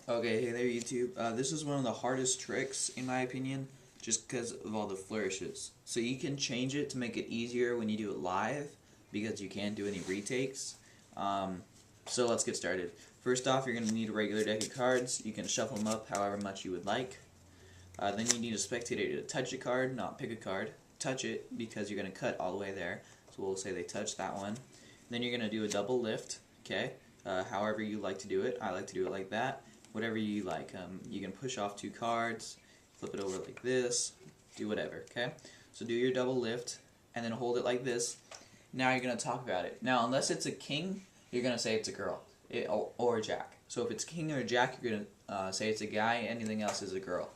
Okay, hey there YouTube. This is one of the hardest tricks in my opinion, just because of all the flourishes. So you can change it to make it easier when you do it live, because you can't do any retakes. So let's get started. First off, you're going to need a regular deck of cards. You can shuffle them up however much you would like. Then you need a spectator to touch a card, not pick a card. Touch it, because you're going to cut all the way there. So we'll say they touch that one. Then you're going to do a double lift, okay? However you like to do it. I like to do it like that. Whatever you like. You can push off 2 cards, flip it over like this, do whatever, okay? So do your double lift, and then hold it like this. Now you're going to talk about it. Now, unless it's a king, you're going to say it's a girl, or a jack. So if it's king or a jack, you're going to say it's a guy, anything else is a girl.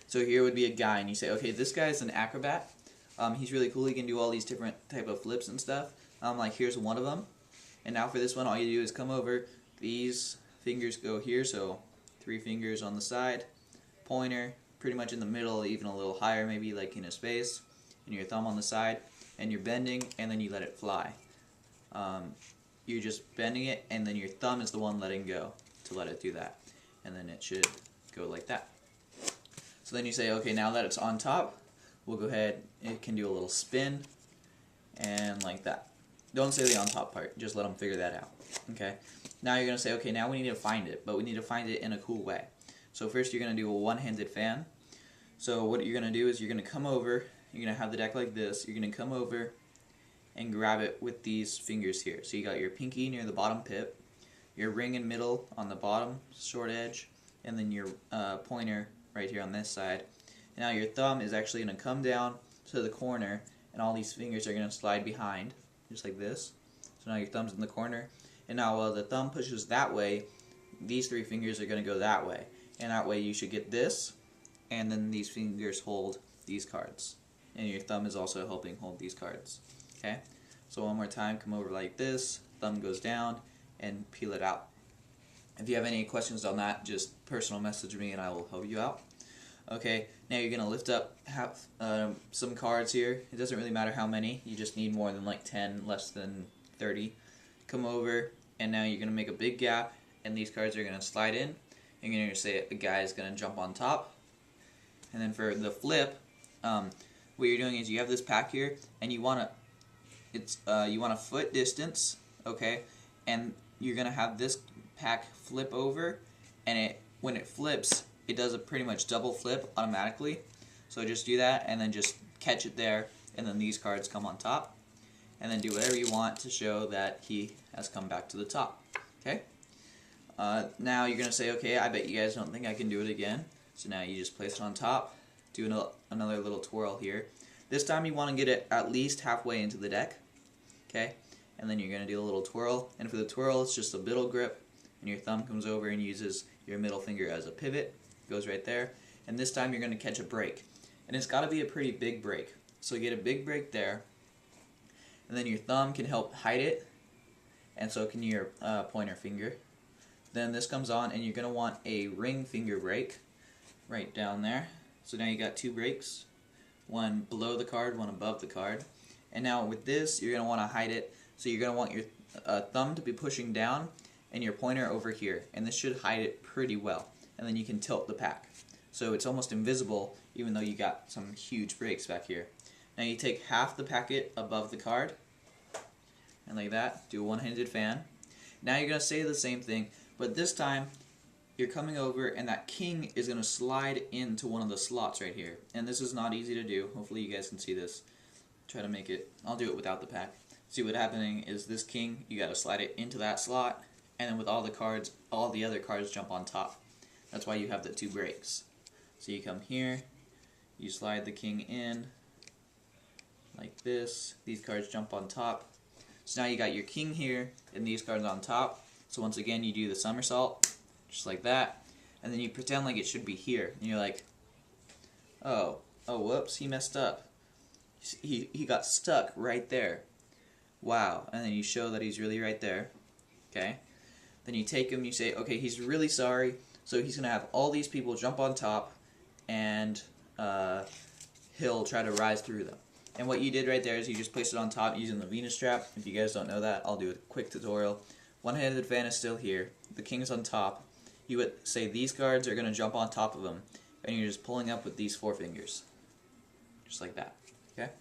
So here would be a guy, and you say, okay, this guy is an acrobat. He's really cool, he can do all these different type of flips and stuff. Like here's one of them. And now for this one, all you do is come over, these fingers go here, so 3 fingers on the side, pointer pretty much in the middle, even a little higher maybe like in a space, and your thumb on the side, and you're bending, and then you let it fly. You're just bending it, and then your thumb is the one letting go to let it do that, and then it should go like that. So then you say, okay, now that it's on top, we'll go ahead, it can do a little spin, and like that. Don't say the on top part, just let them figure that out. Okay. Now you're going to say, okay, now we need to find it, but we need to find it in a cool way. So first you're going to do a one-handed fan. So what you're going to do is you're going to come over, you're going to have the deck like this, you're going to come over and grab it with these fingers here. So you got your pinky near the bottom pip, your ring in middle on the bottom short edge, and then your pointer right here on this side. And now your thumb is actually going to come down to the corner, and all these fingers are going to slide behind, just like this. So now your thumb's in the corner. And now while the thumb pushes that way, these 3 fingers are going to go that way. And that way you should get this, and then these fingers hold these cards. And your thumb is also helping hold these cards. Okay? So one more time, come over like this, thumb goes down, and peel it out. If you have any questions on that, just personal message me and I will help you out. Okay, now you're going to lift up some cards here. It doesn't really matter how many, you just need more than like 10, less than 30. Come over, and now you're going to make a big gap, and these cards are going to slide in, and you're going to say a guy is going to jump on top. And then for the flip, what you're doing is you have this pack here, and you want a foot distance, okay, and you're going to have this pack flip over, and when it flips, it does a pretty much double flip automatically. So just do that, and then just catch it there, and then these cards come on top. And then do whatever you want to show that he has come back to the top. Okay? Now you're going to say, okay, I bet you guys don't think I can do it again. So now you just place it on top, do another little twirl here. This time you want to get it at least halfway into the deck. Okay? And then you're going to do a little twirl. And for the twirl, it's just a middle grip. And your thumb comes over and uses your middle finger as a pivot. Goes right there. And this time you're going to catch a break. And it's got to be a pretty big break. So you get a big break there. And then your thumb can help hide it, and so can your pointer finger. Then this comes on, and you're going to want a ring finger break right down there. So now you got 2 breaks, one below the card, one above the card. And now with this, you're going to want to hide it, so you're going to want your thumb to be pushing down, and your pointer over here. And this should hide it pretty well. And then you can tilt the pack. So it's almost invisible, even though you got some huge breaks back here. Now you take half the packet above the card, and like that, do a one-handed fan. Now you're going to say the same thing, but this time you're coming over, and that king is going to slide into one of the slots right here. And this is not easy to do. Hopefully you guys can see this. Try to make it, I'll do it without the pack. See what's happening is this king, you got to slide it into that slot, and then with all the cards, all the other cards jump on top. That's why you have the 2 breaks. So you come here, you slide the king in, like this, these cards jump on top. So now you got your king here, and these cards on top. So once again, you do the somersault, just like that, and then you pretend like it should be here. And you're like, oh, whoops, he messed up. He got stuck right there. Wow, and then you show that he's really right there. Okay? Then you take him, you say, okay, he's really sorry, so he's going to have all these people jump on top, and he'll try to rise through them. And what you did right there is you just placed it on top using the Venus trap. If you guys don't know that, I'll do a quick tutorial. One-handed fan is still here. The king is on top. you would say these guards are going to jump on top of them, and you're just pulling up with these 4 fingers. Just like that. Okay?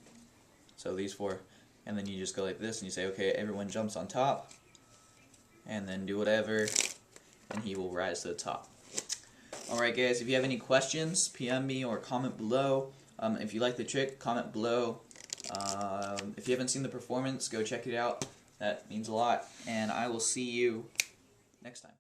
So these 4, and then you just go like this, and you say, okay, everyone jumps on top, and then do whatever, and he will rise to the top. Alright guys, if you have any questions, PM me or comment below. If you like the trick, comment below. If you haven't seen the performance, go check it out. That means a lot, and I will see you next time.